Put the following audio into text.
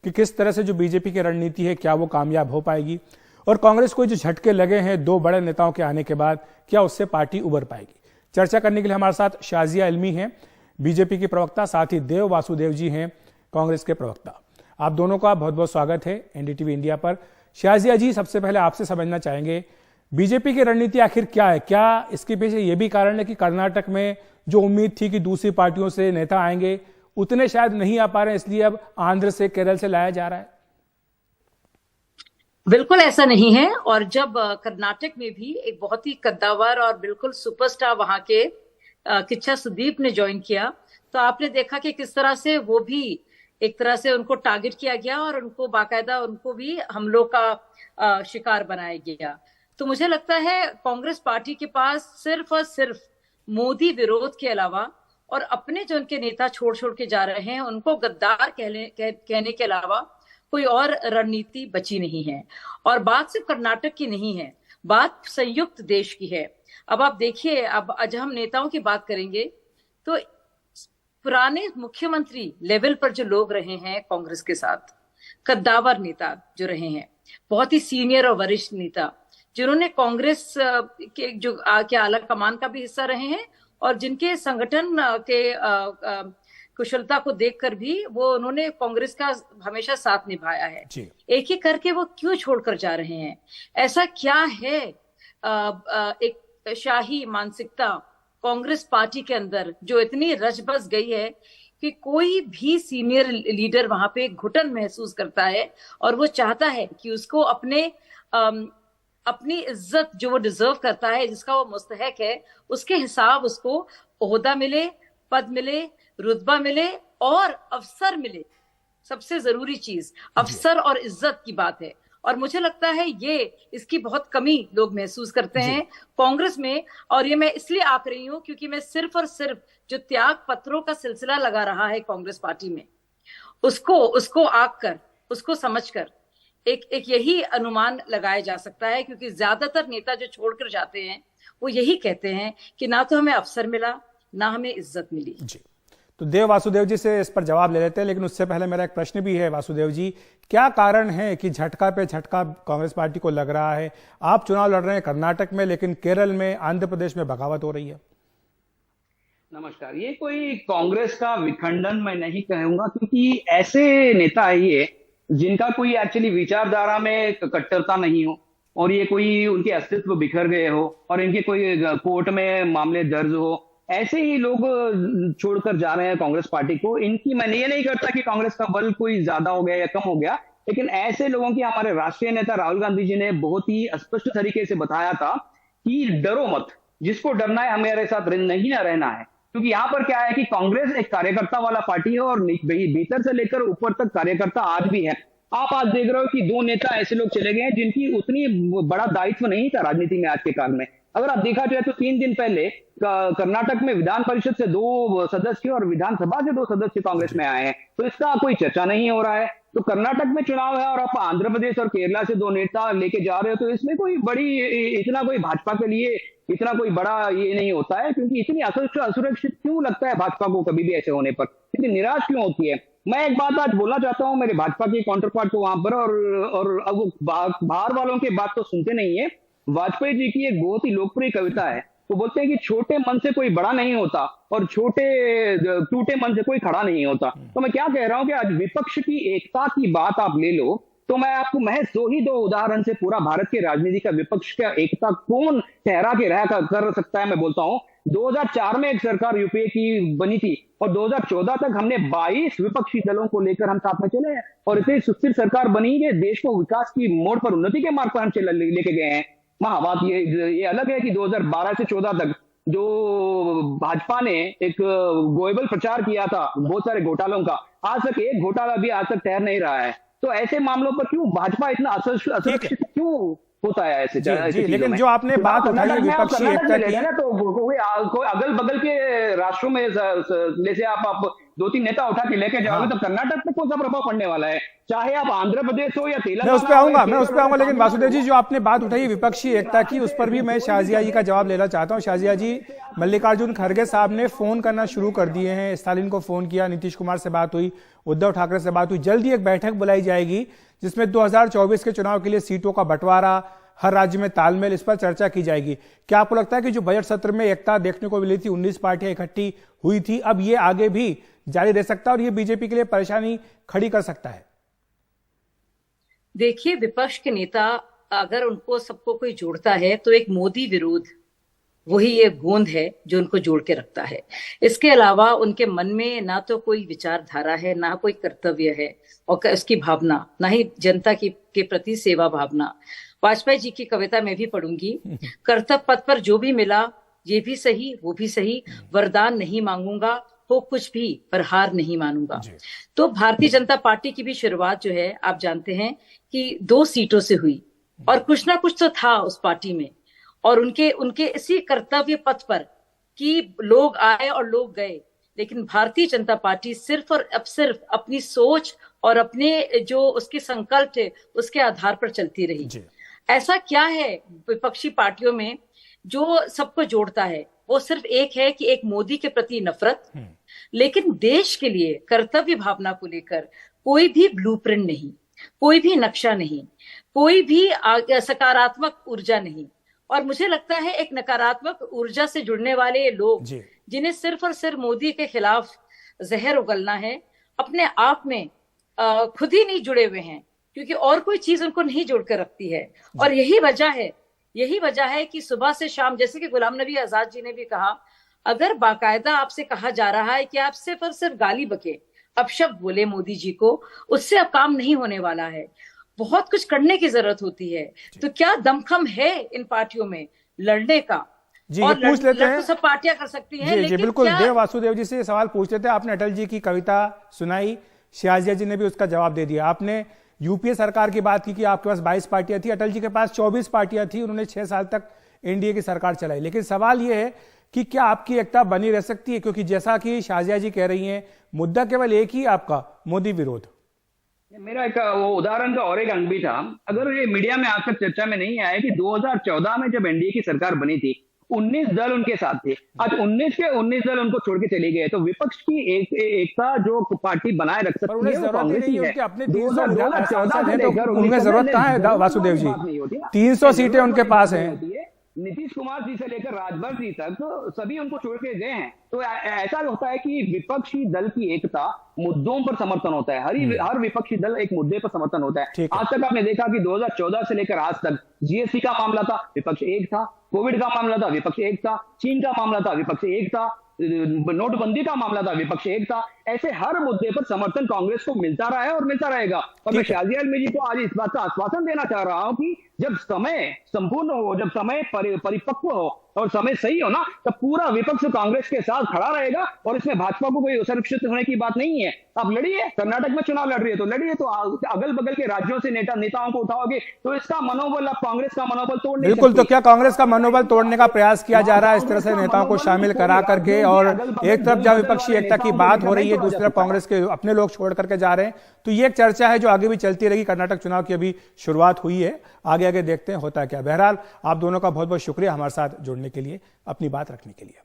कि किस तरह से जो बीजेपी की रणनीति है क्या वो कामयाब हो पाएगी, और कांग्रेस को जो झटके लगे हैं दो बड़े नेताओं के आने के बाद, क्या उससे पार्टी उबर पाएगी। चर्चा करने के लिए हमारे साथ शाजिया इल्मी हैं, बीजेपी की प्रवक्ता, साथ ही देव वासुदेव जी हैं, कांग्रेस के प्रवक्ता। आप दोनों का बहुत बहुत स्वागत है एनडीटीवी इंडिया पर। शाजिया जी, सबसे पहले आपसे समझना चाहेंगे बीजेपी की रणनीति आखिर क्या है? क्या इसके पीछे यह भी कारण है कि कर्नाटक में जो उम्मीद थी कि दूसरी पार्टियों से नेता आएंगे उतने शायद नहीं आ पा रहे हैं, इसलिए अब आंध्र से, केरल से लाया जा रहा है? बिल्कुल ऐसा नहीं है। और जब कर्नाटक में भी एक बहुत ही कद्दावर और बिल्कुल सुपरस्टार वहां के किच्चा सुदीप ने ज्वाइन किया, तो आपने देखा कि किस तरह से वो भी एक तरह से उनको टारगेट किया गया और उनको बाकायदा उनको भी हमलों का शिकार बनाया गया। तो मुझे लगता है कांग्रेस पार्टी के पास सिर्फ और सिर्फ मोदी विरोध के अलावा और अपने जो उनके नेता छोड़ के जा रहे हैं उनको गद्दार कहने के अलावा कोई और रणनीति बची नहीं है। और बात सिर्फ कर्नाटक की नहीं है, बात संयुक्त देश की है। अब आप देखिए, अब आज हम नेताओं की बात करेंगे तो पुराने मुख्यमंत्री लेवल पर जो लोग रहे हैं कांग्रेस के साथ, कद्दावर नेता जो रहे हैं, बहुत ही सीनियर और वरिष्ठ नेता जिन्होंने कांग्रेस के जो के आला कमान का भी हिस्सा रहे हैं और जिनके संगठन के कुशलता को देखकर भी वो उन्होंने कांग्रेस का हमेशा साथ निभाया है। एक एक करके वो क्यों छोड़कर जा रहे हैं? ऐसा क्या है एक शाही मानसिकता कांग्रेस पार्टी के अंदर जो इतनी रच बस गई है कि कोई भी सीनियर लीडर वहां पे घुटन महसूस करता है और वो चाहता है कि उसको अपनी इज्जत जो वो डिजर्व करता है, जिसका वो मुस्तहक है, उसके हिसाब उसको ओहदा मिले, पद मिले, रुतबा मिले और अवसर मिले। सबसे जरूरी चीज अवसर और इज्जत की बात है। और मुझे लगता है ये इसकी बहुत कमी लोग महसूस करते हैं कांग्रेस में। और ये मैं इसलिए आक रही हूं क्योंकि मैं सिर्फ और सिर्फ जो त्याग पत्रों का सिलसिला लगा रहा है कांग्रेस पार्टी में, उसको आक कर, उसको समझकर एक यही अनुमान लगाया जा सकता है। क्योंकि ज्यादातर नेता जो छोड़कर जाते हैं वो यही कहते हैं कि ना तो हमें अवसर मिला, ना हमें इज्जत मिली। जी, तो देव वासुदेव जी से इस पर जवाब ले लेते हैं, लेकिन उससे पहले मेरा एक प्रश्न भी है। वासुदेव जी, क्या कारण है कि झटका पे झटका कांग्रेस पार्टी को लग रहा है? आप चुनाव लड़ रहे हैं कर्नाटक में, लेकिन केरल में, आंध्र प्रदेश में बगावत हो रही है। नमस्कार। ये कोई कांग्रेस का विखंडन मैं नहीं कहूंगा, क्योंकि ऐसे नेता है ये जिनका कोई एक्चुअली विचारधारा में कट्टरता नहीं हो और ये कोई उनके अस्तित्व बिखर गए हो और इनके कोई कोर्ट में मामले दर्ज हो, ऐसे ही लोग छोड़कर जा रहे हैं कांग्रेस पार्टी को। इनकी मैं ये नहीं करता कि कांग्रेस का बल कोई ज्यादा हो गया या कम हो गया, लेकिन ऐसे लोगों की हमारे राष्ट्रीय नेता राहुल गांधी जी ने बहुत ही स्पष्ट तरीके से बताया था कि डरो मत, जिसको डरना है हमारे साथ नहीं रहना है। क्योंकि यहाँ पर क्या है कि कांग्रेस एक कार्यकर्ता वाला पार्टी है और भीतर से लेकर ऊपर तक कार्यकर्ता आज भी है। आप आज देख रहे हो कि दो नेता ऐसे लोग चले गए हैं जिनकी उतनी बड़ा दायित्व नहीं था राजनीति में आज के काल में। अगर आप देखा जाए तो 3 दिन पहले कर्नाटक में विधान परिषद से 2 सदस्य और विधानसभा से 2 सदस्य कांग्रेस में आए हैं, तो इसका कोई चर्चा नहीं हो रहा है। तो कर्नाटक में चुनाव है और आप आंध्र प्रदेश और केरला से 2 नेता लेके जा रहे हो, तो इसमें कोई बड़ी इतना कोई भाजपा के लिए इतना कोई बड़ा ये नहीं होता है। क्योंकि इतनी असुरक्षित क्यों लगता है भाजपा को कभी भी ऐसे होने पर, इतनी निराश क्यों होती है? मैं एक बात आज बोलना चाहता हूं मेरे भाजपा के काउंटर पार्ट को वहां पर, और अब बाहर वालों की बात तो सुनते नहीं है। वाजपेयी जी की एक बहुत ही लोकप्रिय कविता है, वो बोलते हैं कि छोटे मन से कोई बड़ा नहीं होता और टूटे मन से कोई खड़ा नहीं होता। तो मैं क्या कह रहा हूं कि आज विपक्ष की एकता की बात आप ले लो, तो मैं आपको महज 2 उदाहरण से पूरा भारत के राजनीति का विपक्ष का एकता कौन ठहरा के रह कर सकता है मैं बोलता हूं। 2004 में एक सरकार यूपीए की बनी थी और 2014 तक हमने 22 विपक्षी दलों को लेकर हम साथ में चले हैं और इतनी सुस्थिर सरकार बनी है, देश को विकास की मोड़ पर, उन्नति के मार्ग पर हम लेके गए हैं। वहां बात ये अलग है कि 2012 से 14 तक जो भाजपा ने एक गोएबल प्रचार किया था बहुत सारे घोटालों का, आज तक एक घोटाला भी आज तक ठहर नहीं रहा है। तो ऐसे मामलों पर क्यों भाजपा इतना असुरक्षित क्यों होता है ऐसे? जी, लेकिन जो आपने बात उठाई विपक्षी एकता की, तो कोई अगल बगल के राष्ट्रों में जैसे आप 2-3 नेता उठा के लेके जाओगे तो कर्नाटक में कौन सा प्रभाव पड़ने वाला है? चाहे आप आंध्र प्रदेश हो या तेलंगाना। मैं उस पर आऊंगा, लेकिन वासुदेव जी जो आपने बात उठाई विपक्षी एकता की, उस पर भी मैं शाजिया जी का जवाब लेना चाहता हूं। शाजिया जी, मल्लिकार्जुन खड़गे साहब ने फोन करना शुरू कर दिए हैं। स्टालिन को फोन किया, नीतीश कुमार से बात हुई, उद्धव ठाकरे से बात हुई। जल्दी एक बैठक बुलाई जाएगी जिसमें 2024 के चुनाव के लिए सीटों का बंटवारा, हर राज्य में तालमेल, इस पर चर्चा की जाएगी। क्या आपको लगता है कि जो बजट सत्र में एकता देखने को मिली थी, 19 पार्टियां इकट्ठी हुई थी, अब ये आगे भी जारी रह सकता है और ये बीजेपी के लिए परेशानी खड़ी कर सकता है? देखिए, विपक्ष के नेता अगर उनको सबको कोई जोड़ता है तो एक मोदी विरोध वही एक गोंद है जो उनको जोड़ के रखता है। इसके अलावा उनके मन में ना तो कोई विचारधारा है, ना कोई कर्तव्य है और उसकी भावना, ना ही जनता के प्रति सेवा भावना। वाजपेयी जी की कविता मैं भी पढ़ूंगी, कर्तव्य पथ पर जो भी मिला ये भी सही वो भी सही, वरदान नहीं मांगूंगा, हो कुछ भी पर हार नहीं मानूंगा। तो भारतीय जनता पार्टी की भी शुरुआत जो है आप जानते हैं कि 2 सीटों से हुई और कुछ ना कुछ तो था उस पार्टी में और उनके इसी कर्तव्य पथ पर कि लोग आए और लोग गए, लेकिन भारतीय जनता पार्टी सिर्फ और अब सिर्फ अपनी सोच और अपने जो उसके संकल्प थे उसके आधार पर चलती रही। ऐसा क्या है विपक्षी पार्टियों में जो सबको जोड़ता है? वो सिर्फ एक है कि एक मोदी के प्रति नफरत, लेकिन देश के लिए कर्तव्य भावना को लेकर कोई भी ब्लूप्रिंट नहीं, कोई भी नक्शा नहीं, कोई भी सकारात्मक ऊर्जा नहीं। और मुझे लगता है एक नकारात्मक ऊर्जा से जुड़ने वाले लोग जिन्हें सिर्फ और सिर्फ मोदी के खिलाफ जहर उगलना है, अपने आप में खुद ही नहीं जुड़े हुए हैं, क्योंकि और कोई चीज उनको नहीं जोड़ कर रखती है। और यही वजह है कि सुबह से शाम, जैसे कि गुलाम नबी आजाद जी ने भी कहा, अगर बाकायदा आपसे कहा जा रहा है कि आप सिर्फ और सिर्फ गाली बके, अपशब्द बोले मोदी जी को, उससे अब काम नहीं होने वाला है। बहुत कुछ करने की जरूरत होती है। तो क्या दमखम है इन पार्टियों में लड़ने का? जी, और पूछ लेते हैं, तो सब पार्टियां कर सकती हैं, लेकिन बिल्कुल देव वासुदेव जी से सवाल पूछ लेते हैं। आपने अटल जी की कविता सुनाई, शाजिया जी ने भी उसका जवाब दे दिया। आपने यूपीए सरकार की बात की कि आपके पास 22 पार्टियां थी, अटल जी के पास 24 पार्टियां थी, उन्होंने 6 साल तक एनडीए की सरकार चलाई। लेकिन सवाल यह है कि क्या आपकी एकता बनी रह सकती है? क्योंकि जैसा कि शाजिया जी कह रही हैं, मुद्दा केवल एक ही आपका, मोदी विरोध। मेरा एक वो उदाहरण का और एक अंग भी था। अगर ये मीडिया में आज तक चर्चा में नहीं आया कि 2014 में जब एनडीए की सरकार बनी थी, 19 दल उनके साथ थे। आज 19 के 19 दल उनको छोड़ के चले गए। तो विपक्ष की एकता जो पार्टी बनाए रख सकती है वो कांग्रेस ही है। 2014 से लेकर उनमें जरूरत कहाँ है वासुदेव जी? 300 सीटें उनके पास हैं। नीतीश कुमार जी से लेकर राजभर जी तक तो सभी उनको छोड़ के गए हैं। तो ऐसा होता है कि विपक्षी दल की एकता मुद्दों पर समर्थन होता है। हर विपक्षी दल एक मुद्दे पर समर्थन होता है। आज तक आपने देखा कि 2014 से लेकर आज तक जीएसटी का मामला था, विपक्ष एक था। कोविड का मामला था, विपक्ष एक था। चीन का मामला था, विपक्ष एक था। नोटबंदी का मामला था, विपक्ष एक था। ऐसे हर मुद्दे पर समर्थन कांग्रेस को मिलता रहा है और मिलता रहेगा। और मैं शाजिया अल्मी जी को आज इस बात का आश्वासन देना चाह रहा हूं कि जब समय संपूर्ण हो, जब समय परिपक्व हो और समय सही हो ना, तब पूरा विपक्ष कांग्रेस के साथ खड़ा रहेगा और इसमें भाजपा को कोई सुरक्षित होने की बात नहीं है। आप लड़िए, कर्नाटक में चुनाव लड़ रही है तो लड़िए, तो अगल बगल के राज्यों से नेताओं को उठाओगे तो इसका मनोबल, आप कांग्रेस का मनोबल तोड़ नहीं बिल्कुल। तो क्या कांग्रेस का मनोबल तोड़ने का प्रयास किया जा रहा है इस तरह से नेताओं को शामिल करा करके? और एक तरफ जब विपक्षी एकता की बात हो रही है, दूसरी तरफ कांग्रेस के अपने लोग छोड़ करके जा रहे हैं, तो ये एक चर्चा है जो आगे भी चलती रहेगी। कर्नाटक चुनाव की अभी शुरुआत हुई है, आगे आगे देखते हैं होता है क्या। बहरहाल आप दोनों का बहुत बहुत शुक्रिया हमारे साथ जुड़ने के लिए, अपनी बात रखने के लिए।